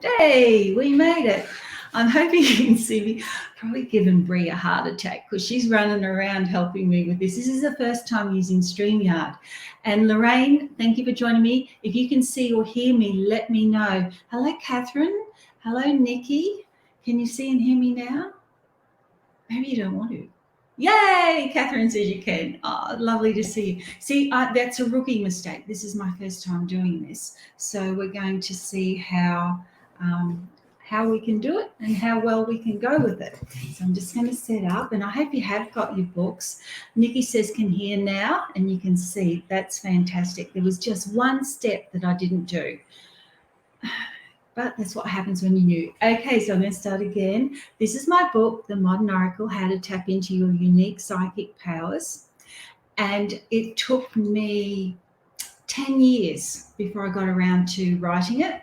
Hey, we made it. I'm hoping you can see me. Probably given Brie a heart attack because she's running around helping me with this. This is the first time using StreamYard. And Lorraine, thank you for joining me. If you can see or hear me, let me know. Hello, Catherine. Hello, Nikki. Can you see and hear me now? Maybe you don't want to. Yay! Catherine says you can. Oh, lovely to see you. See, that's a rookie mistake. This is my first time doing this. So we're going to see how we can do it and how well we can go with it. So I'm just going to set up, and I hope you have got your books. Nikki says can hear now, and you can see. That's fantastic. There was just one step that I didn't do. But that's what happens when you're new. Okay, so I'm going to start again. This is my book, The Modern Oracle, How to Tap into Your Unique Psychic Powers. And it took me 10 years before I got around to writing it.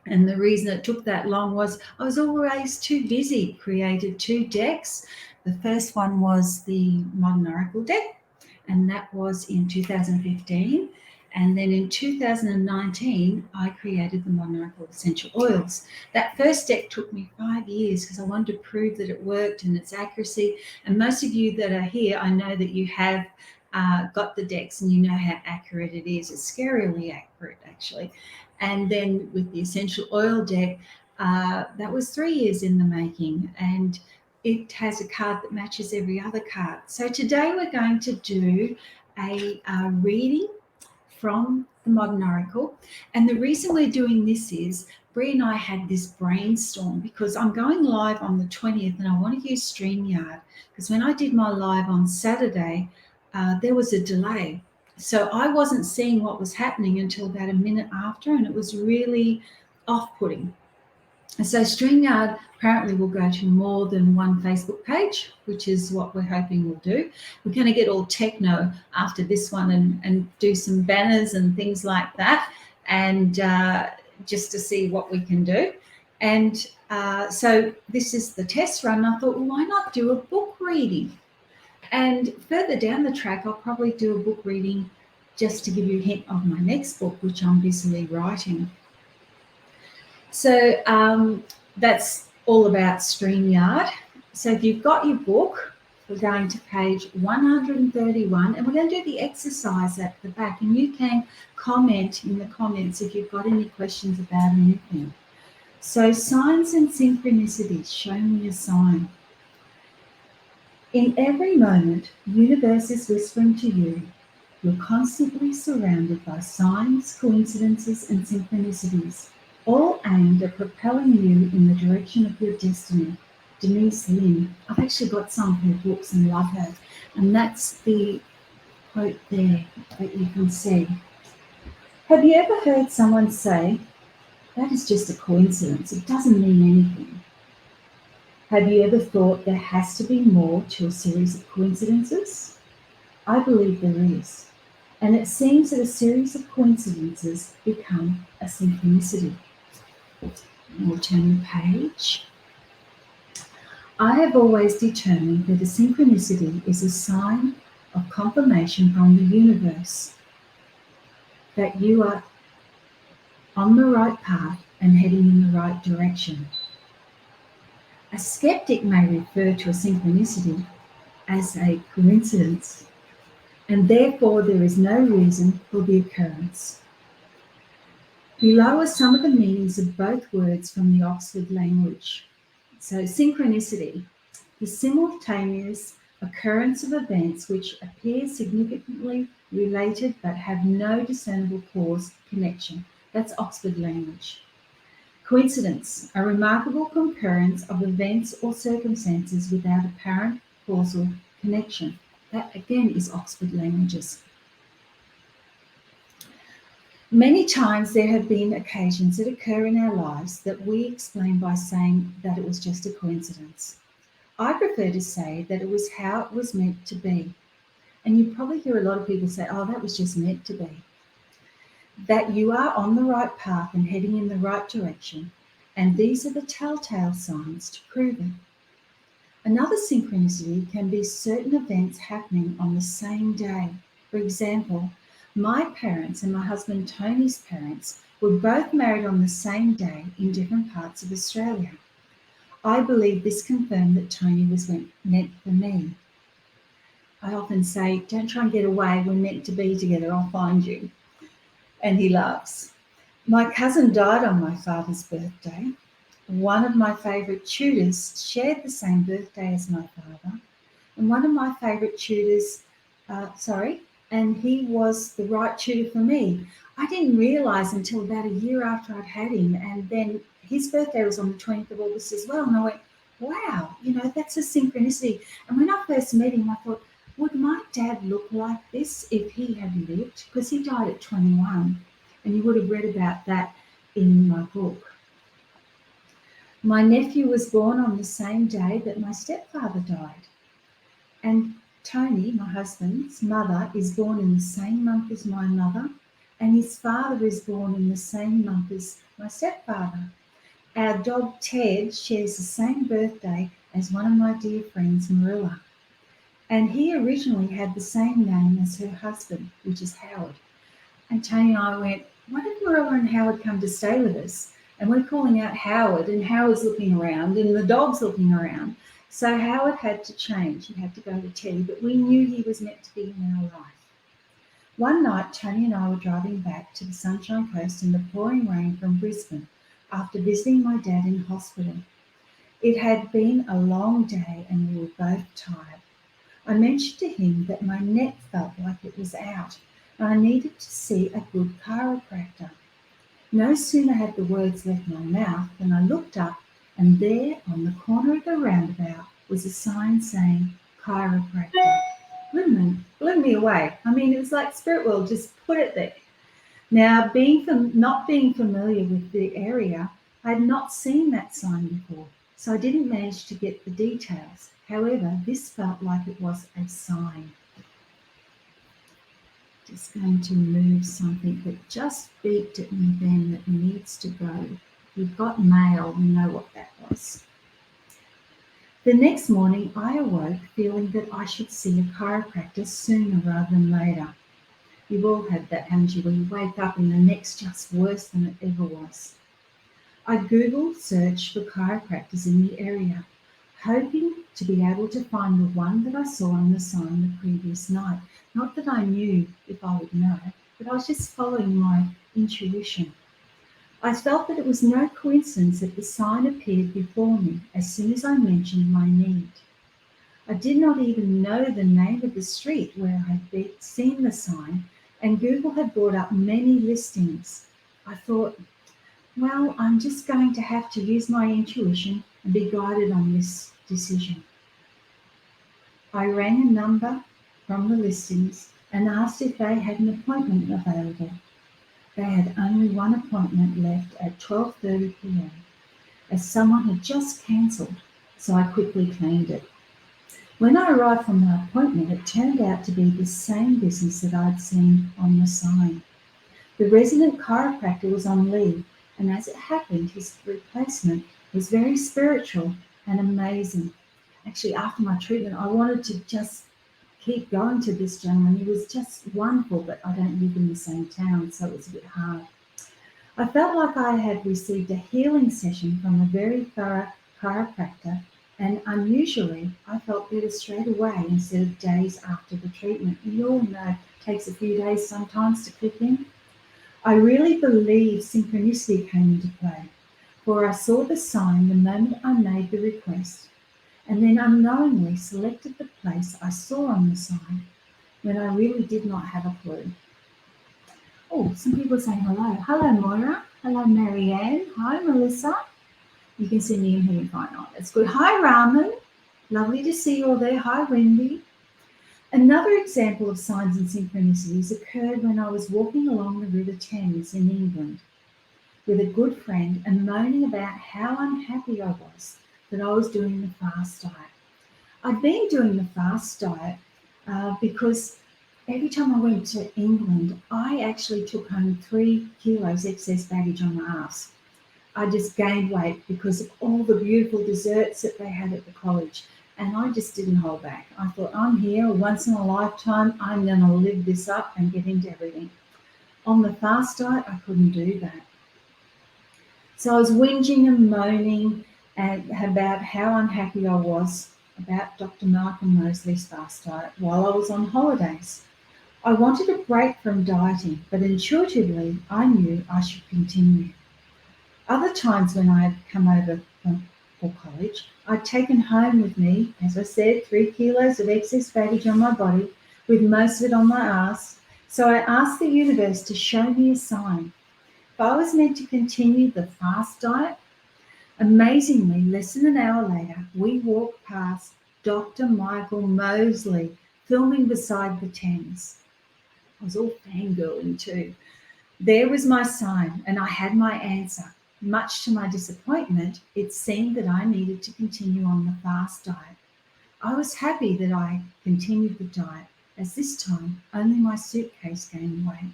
And the reason it took that long was I was always too busy. Created 2 decks. The first one was the Modern Oracle deck, and that was in 2015. And then in 2019, I created the Modern Oracle Essential Oils. That first deck took me 5 years because I wanted to prove that it worked and its accuracy. And most of you that are here, I know that you have got the decks and you know how accurate it is. It's scarily accurate, actually. And then with the Essential Oil deck, that was 3 years in the making. And it has a card that matches every other card. So today we're going to do a reading from the Modern Oracle. And the reason we're doing this is Brie and I had this brainstorm because I'm going live on the 20th and I want to use StreamYard because when I did my live on Saturday, there was a delay. So I wasn't seeing what was happening until about a minute after, and it was really off-putting. And so StreamYard apparently will go to more than one Facebook page, which is what we're hoping we'll do. We're going to get all techno after this one and do some banners and things like that, and just to see what we can do. And so this is the test run. I thought, well, why not do a book reading? And further down the track, I'll probably do a book reading just to give you a hint of my next book, which I'm busily writing. So that's all about StreamYard. So if you've got your book, we're going to page 131, and we're going to do the exercise at the back. And you can comment in the comments if you've got any questions about anything. So Signs and Synchronicities, show me a sign. In every moment, the universe is whispering to you. You're constantly surrounded by signs, coincidences, and synchronicities, all aimed at propelling you in the direction of your destiny. Denise Lynn. I've actually got some of her books and love her. And that's the quote there that you can see. Have you ever heard someone say, that is just a coincidence, it doesn't mean anything? Have you ever thought there has to be more to a series of coincidences? I believe there is. And it seems that a series of coincidences become a synchronicity. We'll turn the page. I have always determined that a synchronicity is a sign of confirmation from the universe that you are on the right path and heading in the right direction. A skeptic may refer to a synchronicity as a coincidence, and therefore there is no reason for the occurrence. Below are some of the meanings of both words from the Oxford language. So synchronicity, the simultaneous occurrence of events which appear significantly related but have no discernible cause connection. That's Oxford language. Coincidence, a remarkable concurrence of events or circumstances without apparent causal connection. That again is Oxford languages. Many times there have been occasions that occur in our lives that we explain by saying that it was just a coincidence. I prefer to say that it was how it was meant to be. And you probably hear a lot of people say, oh, that was just meant to be. That you are on the right path and heading in the right direction, and these are the telltale signs to prove it. Another synchronicity can be certain events happening on the same day. For example, my parents and my husband Tony's parents were both married on the same day in different parts of Australia. I believe this confirmed that Tony was meant for me. I often say, don't try and get away, we're meant to be together, I'll find you. And he laughs. My cousin died on my father's birthday. One of my favourite tutors shared the same birthday as my father. And one of my favourite tutors, and he was the right tutor for me. I didn't realise until about a year after I'd had him, and then his birthday was on the 20th of August as well, and I went, wow, that's a synchronicity. And when I first met him, I thought, would my dad look like this if he had lived? Because he died at 21, and you would have read about that in my book. My nephew was born on the same day that my stepfather died. And Tony, my husband's mother, is born in the same month as my mother, and his father is born in the same month as my stepfather. Our dog Ted shares the same birthday as one of my dear friends, Marilla. And he originally had the same name as her husband, which is Howard. And Tony and I went, what if Marilla and Howard come to stay with us? And we're calling out Howard, and Howard's looking around, and the dog's looking around. So Howard had to change. He had to go to Teddy, but we knew he was meant to be in our life. One night, Tony and I were driving back to the Sunshine Coast in the pouring rain from Brisbane after visiting my dad in hospital. It had been a long day and we were both tired. I mentioned to him that my neck felt like it was out and I needed to see a good chiropractor. No sooner had the words left my mouth than I looked up, and there on the corner of the roundabout was a sign saying chiropractor. Blew me away. I mean, it was like Spirit World just put it there. Now, not being familiar with the area, I had not seen that sign before, so I didn't manage to get the details. However, this felt like it was a sign. Just going to move something that just beeped at me then that needs to go. We've got mail, we know what that was. The next morning, I awoke feeling that I should see a chiropractor sooner rather than later. You've all had that, haven't you, when you wake up and the neck's just worse than it ever was. I Googled search for chiropractors in the area, hoping to be able to find the one that I saw on the sign the previous night. Not that I knew if I would know, but I was just following my intuition. I felt that it was no coincidence that the sign appeared before me as soon as I mentioned my need. I did not even know the name of the street where I had seen the sign, and Google had brought up many listings. I thought, well, I'm just going to have to use my intuition and be guided on this decision. I rang a number from the listings and asked if they had an appointment available. They had only one appointment left at 12:30 p.m. as someone had just cancelled, so I quickly claimed it. When I arrived for my appointment, it turned out to be the same business that I'd seen on the sign. The resident chiropractor was on leave, and as it happened, his replacement was very spiritual and amazing. Actually, after my treatment, I wanted to just keep going to this gentleman. He was just wonderful, but I don't live in the same town, so it was a bit hard. I felt like I had received a healing session from a very thorough chiropractor, and unusually, I felt better straight away instead of days after the treatment. You all know it takes a few days sometimes to click in. I really believe synchronicity came into play, for I saw the sign the moment I made the request, and then unknowingly selected the place I saw on the sign when I really did not have a clue. Oh, some people are saying hello. Hello, Moira. Hello, Marianne. Hi, Melissa. You can see me in here fine. Oh, that's good. Hi, Raman. Lovely to see you all there. Hi, Wendy. Another example of signs and synchronicities occurred when I was walking along the River Thames in England with a good friend and moaning about how unhappy I was that I was doing the fast diet. I'd been doing the fast diet because every time I went to England, I actually took home 3 kilos excess baggage on my ass. I just gained weight because of all the beautiful desserts that they had at the college, and I just didn't hold back. I thought, I'm here once in a lifetime, I'm going to live this up and get into everything. On the fast diet, I couldn't do that. So I was whinging and moaning about how unhappy I was about Dr. Malcolm Mosley's fast diet while I was on holidays. I wanted a break from dieting, but intuitively I knew I should continue. Other times when I had come over for college, I'd taken home with me, as I said, 3 kilos of excess baggage on my body, with most of it on my ass. So I asked the universe to show me a sign. If I was meant to continue the fast diet, amazingly, less than an hour later, we walked past Dr. Michael Mosley filming beside the Thames. I was all fangirling too. There was my sign, and I had my answer. Much to my disappointment, it seemed that I needed to continue on the fast diet. I was happy that I continued the diet, as this time only my suitcase gained weight.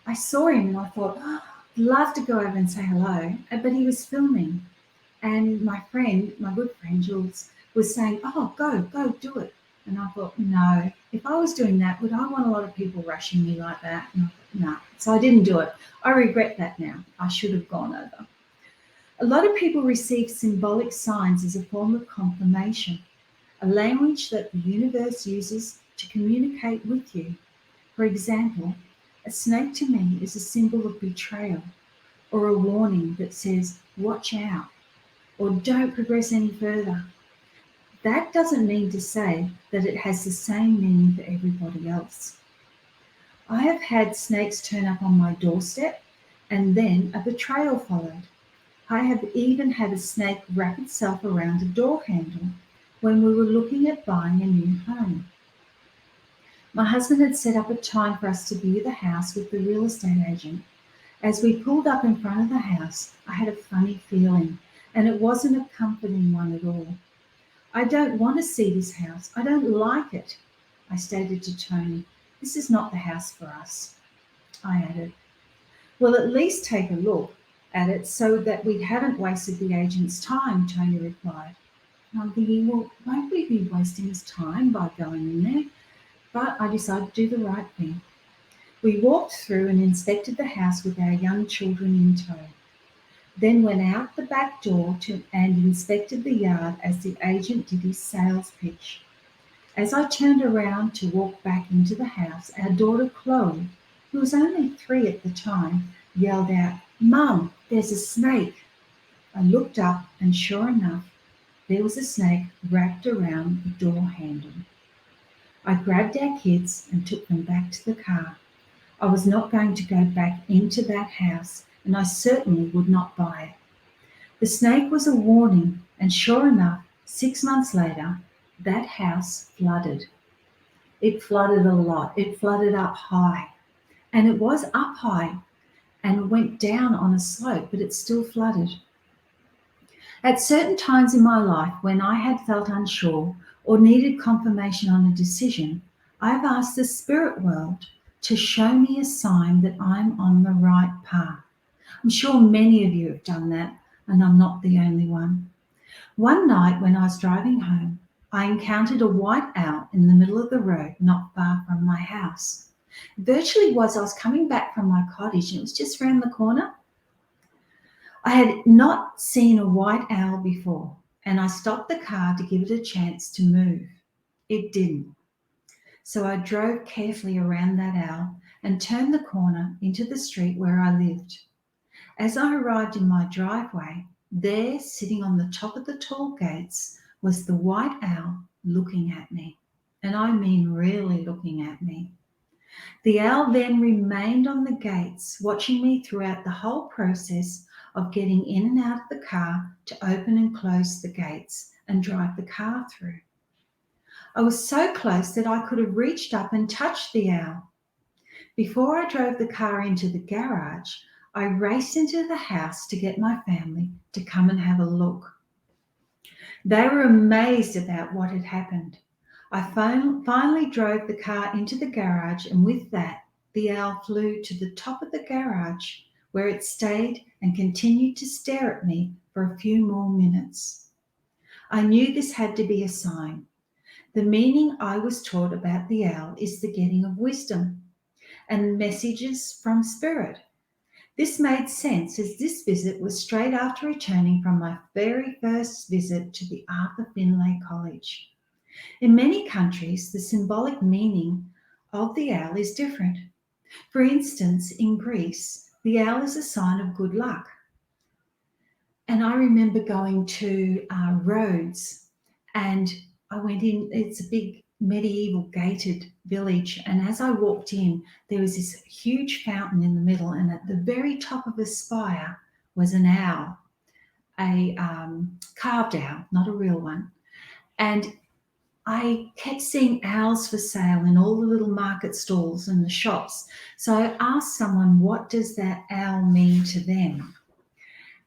I saw him and I thought, oh, I'd love to go over and say hello, but he was filming. And my good friend Jules, was saying, oh, go, do it. And I thought, no, if I was doing that, would I want a lot of people rushing me like that? And I thought, no. So I didn't do it. I regret that now. I should have gone over. A lot of people receive symbolic signs as a form of confirmation, a language that the universe uses to communicate with you. For example, a snake to me is a symbol of betrayal or a warning that says, watch out, or don't progress any further. That doesn't mean to say that it has the same meaning for everybody else. I have had snakes turn up on my doorstep and then a betrayal followed. I have even had a snake wrap itself around a door handle when we were looking at buying a new home. My husband had set up a time for us to view the house with the real estate agent. As we pulled up in front of the house, I had a funny feeling, and it wasn't a comforting one at all. I don't want to see this house. I don't like it, I stated to Tony. This is not the house for us. I added, well, at least take a look at it so that we haven't wasted the agent's time, Tony replied. And I'm thinking, well, won't we be wasting his time by going in there? But I decided to do the right thing. We walked through and inspected the house with our young children in tow. Then went out the back door and inspected the yard as the agent did his sales pitch. As I turned around to walk back into the house, our daughter Chloe, who was only 3 at the time, yelled out, Mum, there's a snake. I looked up and sure enough, there was a snake wrapped around the door handle. I grabbed our kids and took them back to the car. I was not going to go back into that house, and I certainly would not buy it. The snake was a warning, and sure enough, 6 months later, that house flooded. It flooded a lot. It flooded up high, and it was up high and went down on a slope, but it still flooded. At certain times in my life, when I had felt unsure or needed confirmation on a decision, I've asked the spirit world to show me a sign that I'm on the right path. I'm sure many of you have done that, and I'm not the only one. One night when I was driving home, I encountered a white owl in the middle of the road not far from my house. Virtually was I was coming back from my cottage and it was just round the corner. I had not seen a white owl before, and I stopped the car to give it a chance to move. It didn't. So I drove carefully around that owl and turned the corner into the street where I lived. As I arrived in my driveway, there, sitting on the top of the tall gates, was the white owl looking at me. And I mean really looking at me. The owl then remained on the gates, watching me throughout the whole process of getting in and out of the car to open and close the gates and drive the car through. I was so close that I could have reached up and touched the owl. Before I drove the car into the garage, I raced into the house to get my family to come and have a look. They were amazed about what had happened. I finally drove the car into the garage, and with that, the owl flew to the top of the garage, where it stayed and continued to stare at me for a few more minutes. I knew this had to be a sign. The meaning I was taught about the owl is the getting of wisdom and messages from spirit. This made sense as this visit was straight after returning from my very first visit to the Arthur Finlay College. In many countries, the symbolic meaning of the owl is different. For instance, in Greece, the owl is a sign of good luck. And I remember going to Rhodes, and I went in, it's a big medieval gated village, and as I walked in, there was this huge fountain in the middle, and at the very top of the spire was an owl, a carved owl, not a real one. And I kept seeing owls for sale in all the little market stalls and the shops. So I asked someone, what does that owl mean to them?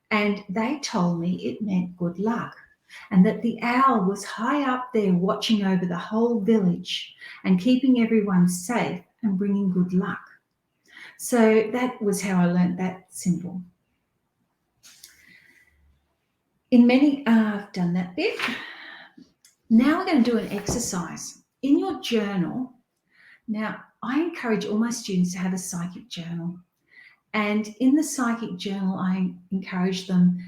And they told me it meant good luck, and that the owl was high up there watching over the whole village and keeping everyone safe and bringing good luck. So that was how I learned that symbol. I've done that bit. Now we're going to do an exercise. In your journal, now I encourage all my students to have a psychic journal. And in the psychic journal, I encourage them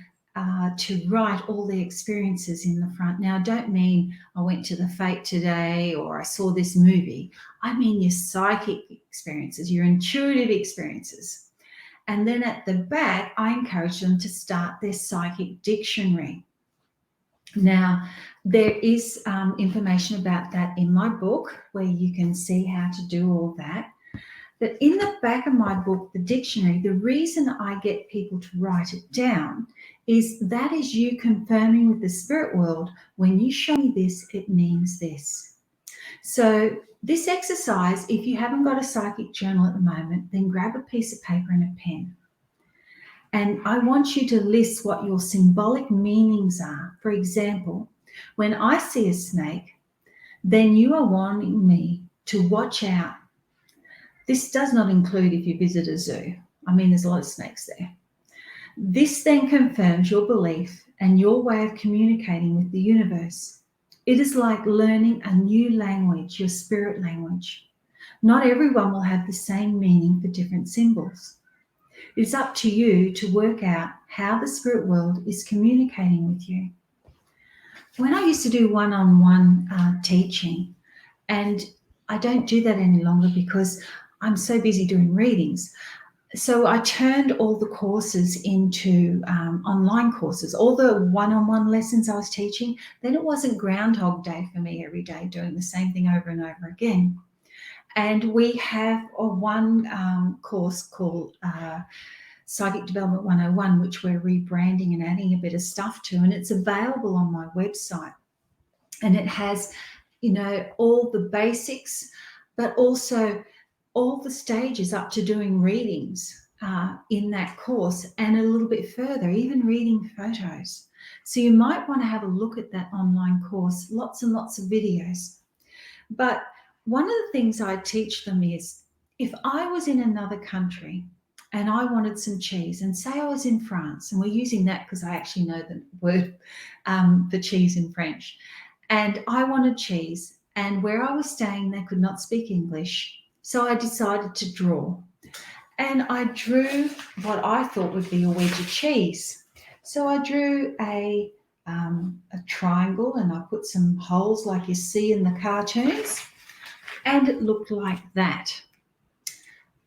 to write all their experiences in the front. Now, I don't mean I went to the fete today or I saw this movie. I mean your psychic experiences, your intuitive experiences. And then at the back, I encourage them to start their psychic dictionary. Now, there is information about that in my book where you can see how to do all that. But in the back of my book, the dictionary, the reason I get people to write it down is that is you confirming with the spirit world, when you show me this, it means this. So this exercise, if you haven't got a psychic journal at the moment, then grab a piece of paper and a pen. And I want you to list what your symbolic meanings are. For example, when I see a snake, then you are wanting me to watch out. This does not include if you visit a zoo. I mean, there's a lot of snakes there. This then confirms your belief and your way of communicating with the universe. It is like learning a new language, your spirit language. Not everyone will have the same meaning for different symbols. It's up to you to work out how the spirit world is communicating with you. When I used to do one-on-one teaching, and I don't do that any longer because I'm so busy doing readings. So I turned all the courses into online courses, all the one-on-one lessons I was teaching. Then it wasn't Groundhog Day for me every day doing the same thing over and over again. And we have one course called Psychic Development 101, which we're rebranding and adding a bit of stuff to, and it's available on my website. And it has, all the basics, but also all the stages up to doing readings in that course, and a little bit further, even reading photos. So you might want to have a look at that online course, lots and lots of videos. But one of the things I teach them is, if I was in another country and I wanted some cheese, and say I was in France, and we're using that because I actually know the word for cheese in French, and I wanted cheese, and where I was staying, they could not speak English. So I decided to draw, and I drew what I thought would be a wedge of cheese. So I drew a triangle, and I put some holes like you see in the cartoons, and it looked like that.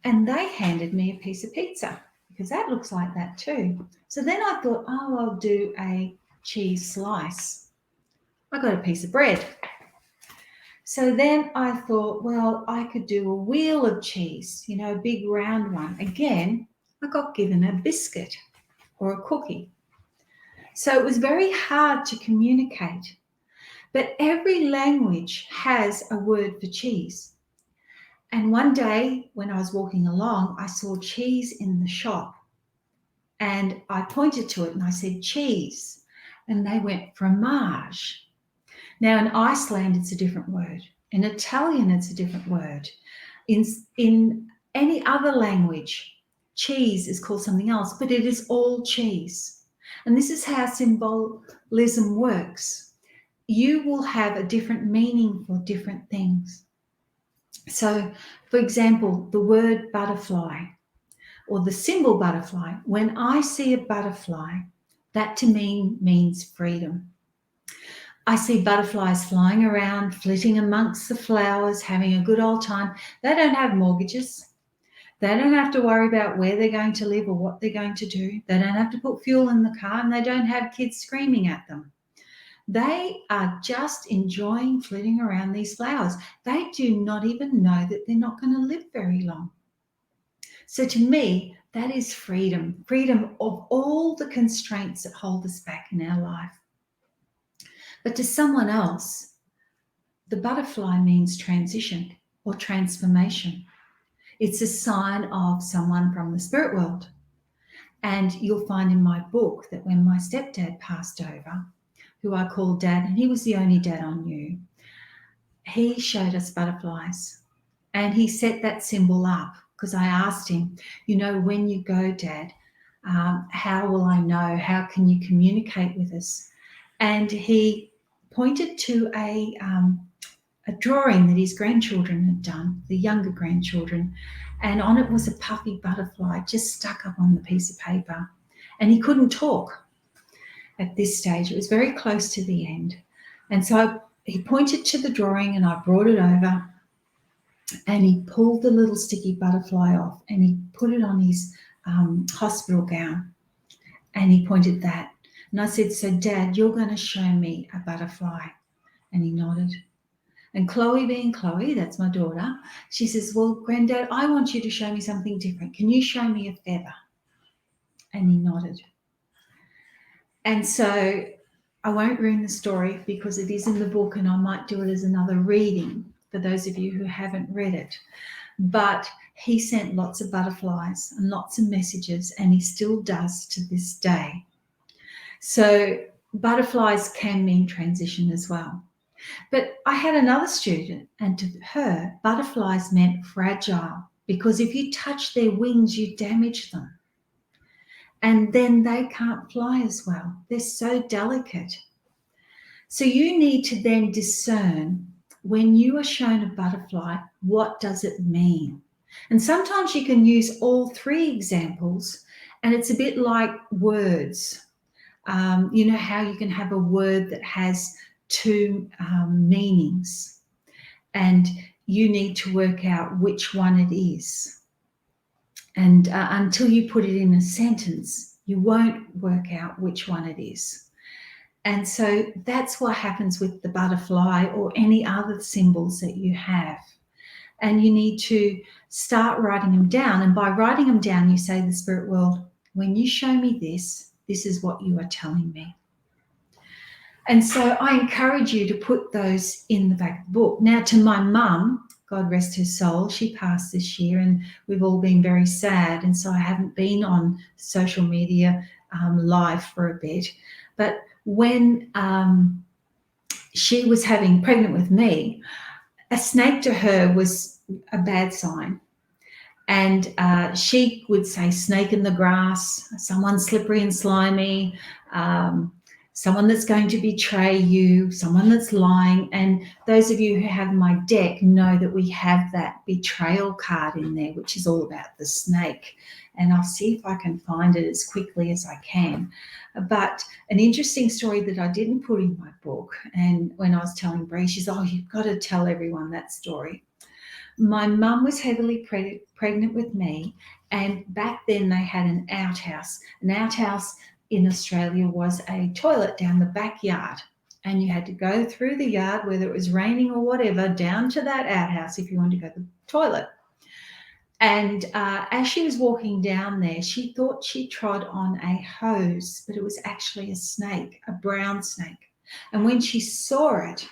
And they handed me a piece of pizza because that looks like that too. So then I thought, I'll do a cheese slice. I got a piece of bread. So then I thought, well, I could do a wheel of cheese, a big round one. Again, I got given a biscuit or a cookie. So it was very hard to communicate. But every language has a word for cheese. And one day when I was walking along, I saw cheese in the shop. And I pointed to it and I said, cheese. And they went, fromage. Now, in Iceland, it's a different word. In Italian, it's a different word. In any other language, cheese is called something else, but it is all cheese. And this is how symbolism works. You will have a different meaning for different things. So, for example, the word butterfly or the symbol butterfly, when I see a butterfly, that to me means freedom. I see butterflies flying around, flitting amongst the flowers, having a good old time. They don't have mortgages. They don't have to worry about where they're going to live or what they're going to do. They don't have to put fuel in the car, and they don't have kids screaming at them. They are just enjoying flitting around these flowers. They do not even know that they're not going to live very long. So to me, that is freedom, freedom of all the constraints that hold us back in our life. But to someone else, the butterfly means transition or transformation. It's a sign of someone from the spirit world. And you'll find in my book that when my stepdad passed over, who I called Dad, and he was the only dad I knew, he showed us butterflies. And he set that symbol up because I asked him, when you go, Dad, how will I know? How can you communicate with us? And he pointed to a drawing that his grandchildren had done, the younger grandchildren, and on it was a puffy butterfly just stuck up on the piece of paper. And he couldn't talk at this stage. It was very close to the end. And so he pointed to the drawing and I brought it over and he pulled the little sticky butterfly off and he put it on his hospital gown and he pointed that. And I said, so Dad, you're going to show me a butterfly. And he nodded. And Chloe, being Chloe, that's my daughter, she says, well, Granddad, I want you to show me something different. Can you show me a feather? And he nodded. And so I won't ruin the story because it is in the book and I might do it as another reading for those of you who haven't read it. But he sent lots of butterflies and lots of messages, and he still does to this day. So butterflies can mean transition as well. But I had another student, and to her, butterflies meant fragile, because if you touch their wings, you damage them. And then they can't fly as well. They're so delicate. So you need to then discern, when you are shown a butterfly, what does it mean? And sometimes you can use all three examples, and it's a bit like words. You know how you can have a word that has two meanings, and you need to work out which one it is. And until you put it in a sentence, you won't work out which one it is. And so that's what happens with the butterfly or any other symbols that you have. And you need to start writing them down. And by writing them down, you say to the spirit world, when you show me this, this is what you are telling me. And so I encourage you to put those in the back of the book. Now, to my mum, God rest her soul, she passed this year and we've all been very sad. And so I haven't been on social media live for a bit. But when she was pregnant with me, a snake to her was a bad sign. And she would say snake in the grass, someone slippery and slimy, someone that's going to betray you, someone that's lying. And those of you who have my deck know that we have that betrayal card in there, which is all about the snake. And I'll see if I can find it as quickly as I can. But an interesting story that I didn't put in my book, and when I was telling Bree, she said, oh, you've got to tell everyone that story. My mum was heavily pregnant with me, and back then they had an outhouse. An outhouse in Australia was a toilet down the backyard, and you had to go through the yard, whether it was raining or whatever, down to that outhouse if you wanted to go to the toilet. And as she was walking down there, she thought she trod on a hose, but it was actually a snake, a brown snake. And when she saw it,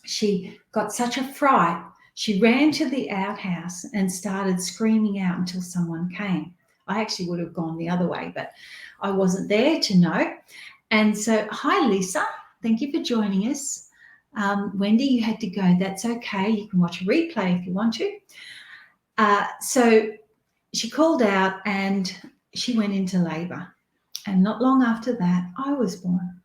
she got such a fright. She ran to the outhouse and started screaming out until someone came. I actually would have gone the other way, but I wasn't there to know. And so, hi, Lisa. Thank you for joining us. Wendy, you had to go. That's okay. You can watch a replay if you want to. So she called out and she went into labour. And not long after that, I was born.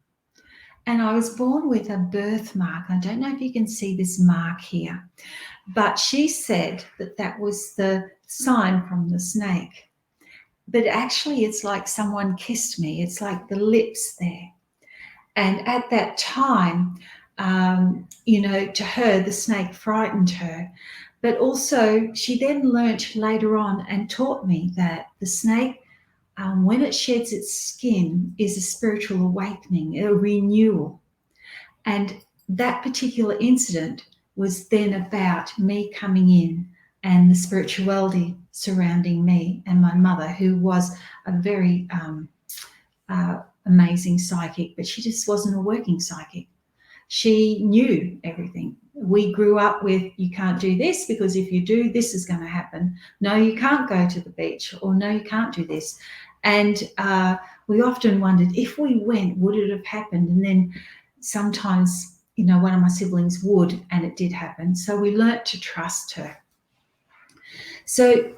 And I was born with a birthmark. I don't know if you can see this mark here, but she said that that was the sign from the snake. but actually it's like someone kissed me. It's like the lips there. And at that time, to her, the snake frightened her. But also, she then learnt later on and taught me that the snake, when it sheds its skin, is a spiritual awakening, a renewal. And that particular incident was then about me coming in and the spirituality surrounding me and my mother, who was a very amazing psychic, but she just wasn't a working psychic. She knew everything. We grew up with, you can't do this because if you do, this is going to happen. No, you can't go to the beach, or no, you can't do this. And we often wondered, if we went, would it have happened? And then sometimes, one of my siblings would, and it did happen. So we learnt to trust her. So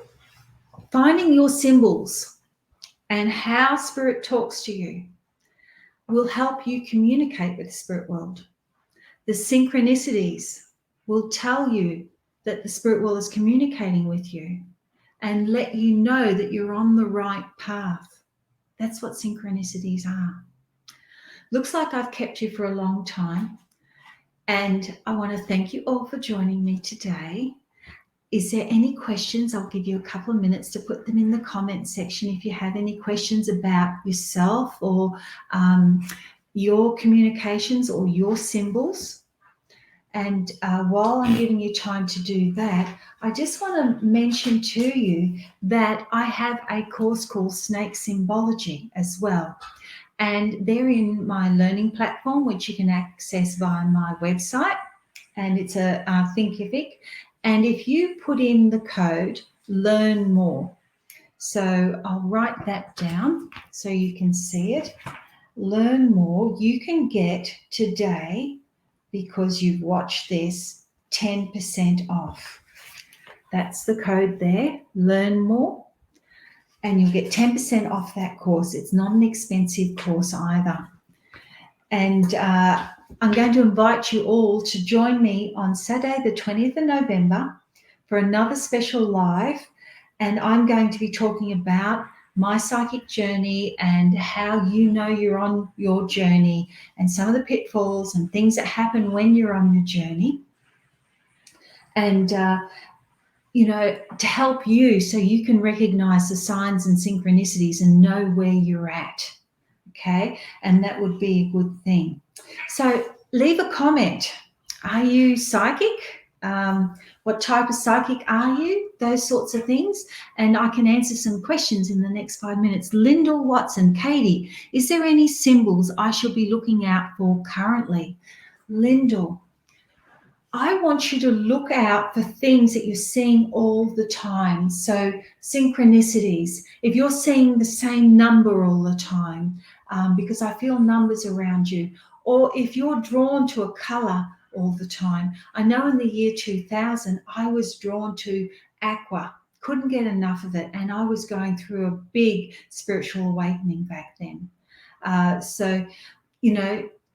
finding your symbols and how spirit talks to you will help you communicate with the spirit world. The synchronicities will tell you that the spirit world is communicating with you and let you know that you're on the right path. That's what synchronicities are. Looks like I've kept you for a long time, and I want to thank you all for joining me today. Is there any questions? I'll give you a couple of minutes to put them in the comment section if you have any questions about yourself or your communications or your symbols. And while I'm giving you time to do that, I just want to mention to you that I have a course called Snake Symbology as well. And they're in my learning platform, which you can access via my website. And it's a Thinkific. And if you put in the code, learn more. So I'll write that down so you can see it. Learn more. You can get today, because you've watched this, 10% off. That's the code there, learn more. And you'll get 10% off that course. It's not an expensive course either. And I'm going to invite you all to join me on Saturday, the 20th of November, for another special live. And I'm going to be talking about my psychic journey and how you know you're on your journey and some of the pitfalls and things that happen when you're on your journey. And, to help you so you can recognize the signs and synchronicities and know where you're at. Okay, and that would be a good thing. So leave a comment. Are you psychic? What type of psychic are you? Those sorts of things. And I can answer some questions in the next 5 minutes. Lyndall Watson, Katie, is there any symbols I should be looking out for currently? Lyndall, I want you to look out for things that you're seeing all the time. So synchronicities, if you're seeing the same number all the time, because I feel numbers around you, or if you're drawn to a color all the time. I know in the year 2000, I was drawn to aqua, couldn't get enough of it, and I was going through a big spiritual awakening back then. So,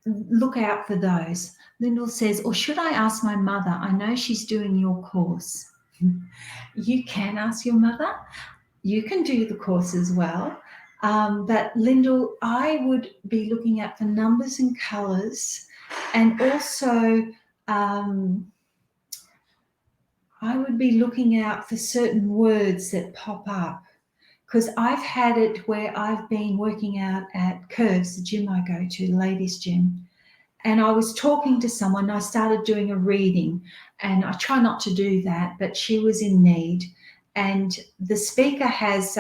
look out for those. Lyndall says, or should I ask my mother? I know she's doing your course. You can ask your mother. You can do the course as well. But Lyndall, I would be looking out for numbers and colors, and also I would be looking out for certain words that pop up, because I've had it where I've been working out at Curves, the gym I go to, the ladies' gym, and I was talking to someone. I started doing a reading, and I try not to do that, but she was in need, and the speaker has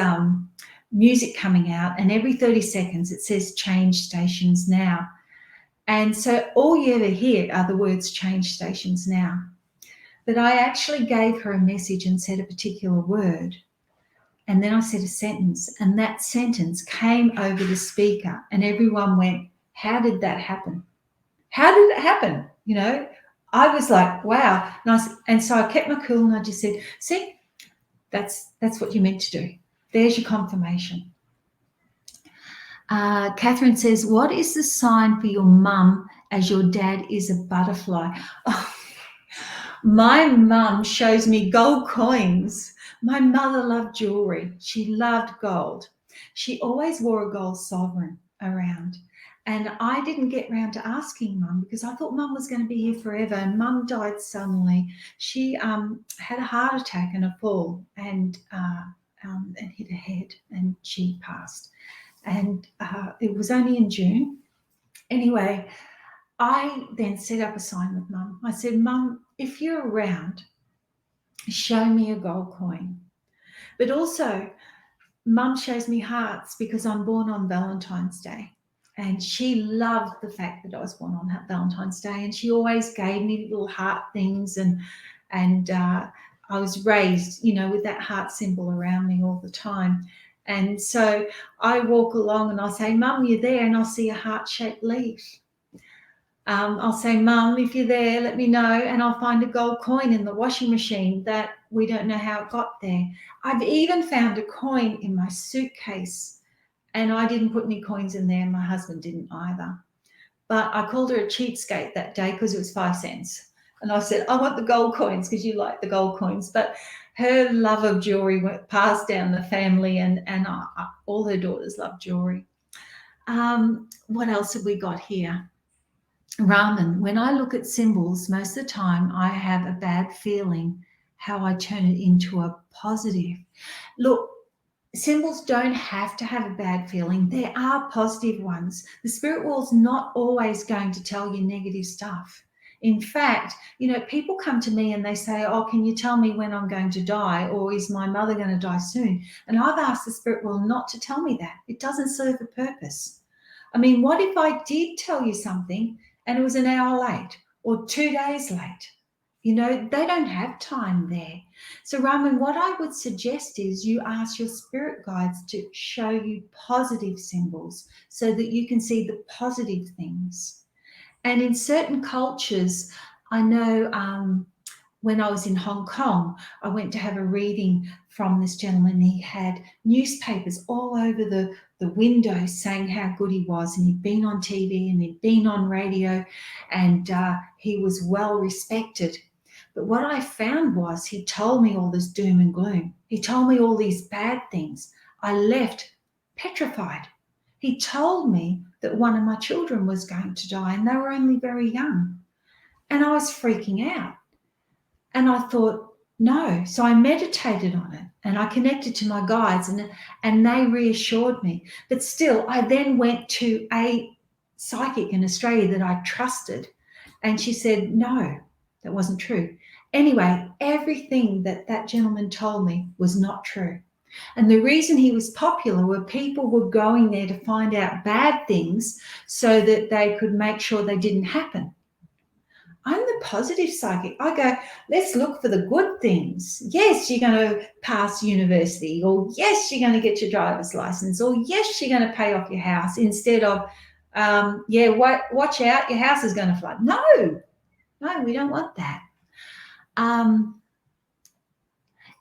music coming out, and every 30 seconds it says change stations now. And so all you ever hear are the words change stations now. But I actually gave her a message and said a particular word. And then I said a sentence, and that sentence came over the speaker, and everyone went, how did that happen? How did it happen? I was like, wow. And so I kept my cool, and I just said, see, that's what you meant to do. There's your confirmation. Catherine says, what is the sign for your mum as your dad is a butterfly? Oh, my mum shows me gold coins. My mother loved jewelry. She loved gold. She always wore a gold sovereign around. And I didn't get round to asking Mum because I thought Mum was going to be here forever. And Mum died suddenly. She had a heart attack and a fall and hit her head, and she passed. And it was only in June. Anyway, I then set up a sign with Mum. I said, Mum, if you're around, show me a gold coin. But also, Mum shows me hearts because I'm born on Valentine's Day. And she loved the fact that I was born on Valentine's Day. And she always gave me little heart things. And I was raised, with that heart symbol around me all the time. And so I walk along and I'll say, Mum, you're there, and I'll see a heart-shaped leaf. I'll say, Mum, if you're there, let me know, and I'll find a gold coin in the washing machine that we don't know how it got there. I've even found a coin in my suitcase, and I didn't put any coins in there, and my husband didn't either. But I called her a cheapskate that day because it was 5 cents. And I said, I want the gold coins because you like the gold coins. But her love of jewelry went passed down the family, and all her daughters love jewelry. What else have we got here? Raman. When I look at symbols, most of the time I have a bad feeling. How I turn it into a positive. Look, symbols don't have to have a bad feeling. There are positive ones. The spirit world's not always going to tell you negative stuff. In fact, people come to me and they say, oh, can you tell me when I'm going to die? Or is my mother going to die soon? And I've asked the spirit world not to tell me that. It doesn't serve a purpose. I mean, what if I did tell you something and it was an hour late or 2 days late? They don't have time there. So, Raman, what I would suggest is you ask your spirit guides to show you positive symbols so that you can see the positive things. And in certain cultures, I know when I was in Hong Kong, I went to have a reading from this gentleman. He had newspapers all over the windows saying how good he was, and he'd been on TV and he'd been on radio, and he was well respected. But what I found was he told me all this doom and gloom. He told me all these bad things. I left petrified. He told me that one of my children was going to die, and they were only very young. And I was freaking out. And I thought, no. So I meditated on it, and I connected to my guides, and they reassured me. But still, I then went to a psychic in Australia that I trusted, and she said, no, that wasn't true. Anyway, everything that gentleman told me was not true. And the reason he was popular were people were going there to find out bad things so that they could make sure they didn't happen. I'm the positive psychic. I go, let's look for the good things. Yes, you're going to pass university, or yes, you're going to get your driver's license, or yes, you're going to pay off your house, instead of, watch out, your house is going to flood. No, we don't want that.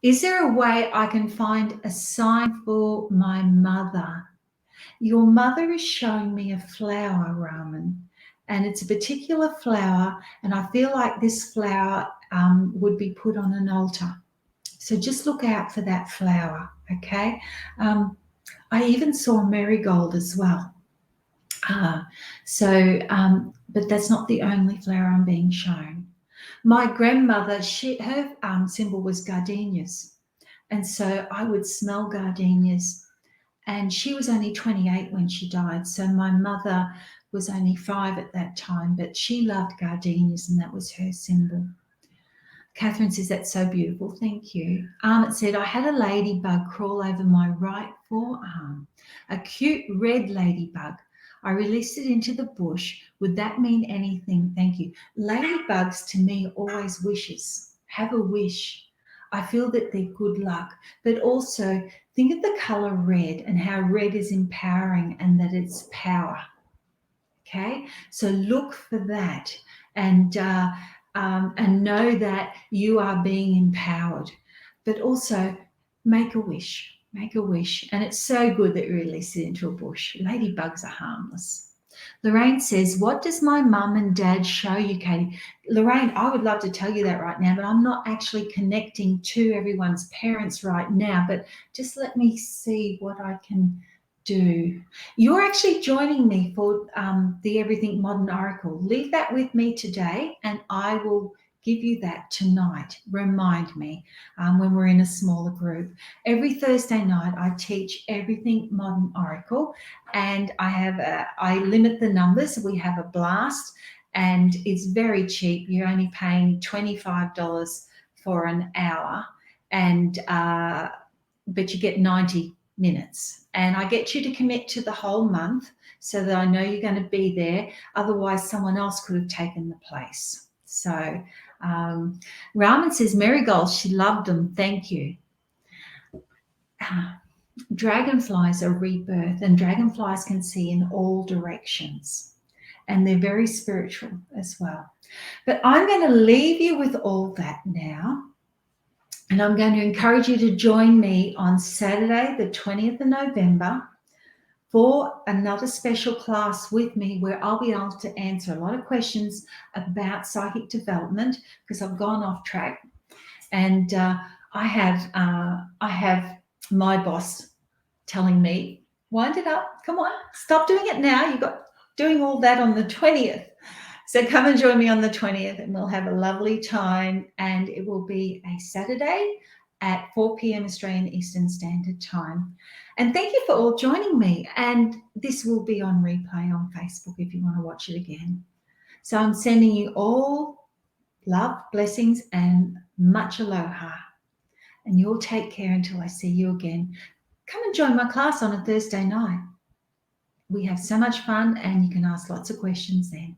Is there a way I can find a sign for my mother? Your mother is showing me a flower, Raman, and it's a particular flower, and I feel like this flower would be put on an altar. So just look out for that flower, okay? I even saw a marigold as well. But that's not the only flower I'm being shown. My grandmother, her symbol was gardenias. And so I would smell gardenias. And she was only 28 when she died. So my mother was only 5 at that time, but she loved gardenias, and that was her symbol. Catherine says, that's so beautiful. Thank you. It said, I had a ladybug crawl over my right forearm, a cute red ladybug. I released it into the bush. Would that mean anything? Thank you. Ladybugs to me always wishes. Have a wish. I feel that they're good luck. But also think of the color red and how red is empowering and that it's power. Okay? So look for that and know that you are being empowered. But also make a wish. Make a wish. And it's so good that you release it into a bush. Ladybugs are harmless. Lorraine says, what does my mum and dad show you, Katie? Lorraine, I would love to tell you that right now, but I'm not actually connecting to everyone's parents right now. But just let me see what I can do. You're actually joining me for the Everything Modern Oracle. Leave that with me today, and I will give you that tonight. Remind me when we're in a smaller group. Every Thursday night, I teach Everything Modern Oracle, and I limit the numbers. We have a blast, and it's very cheap. You're only paying $25 for an hour, and but you get 90 minutes, and I get you to commit to the whole month so that I know you're going to be there. Otherwise, someone else could have taken the place. So Raman says, Marigold, she loved them. Thank you. Dragonflies are rebirth, and dragonflies can see in all directions, and they're very spiritual as well. But I'm going to leave you with all that now, and I'm going to encourage you to join me on Saturday, the 20th of November, for another special class with me where I'll be able to answer a lot of questions about psychic development, because I've gone off track, and I have my boss telling me, wind it up, come on, stop doing it now. You've got doing all that on the 20th. So come and join me on the 20th, and we'll have a lovely time, and it will be a Saturday at 4 p.m. Australian Eastern Standard Time. And thank you for all joining me. And this will be on replay on Facebook if you want to watch it again. So I'm sending you all love, blessings, and much aloha. And you'll take care until I see you again. Come and join my class on a Thursday night. We have so much fun, and you can ask lots of questions then.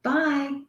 Bye.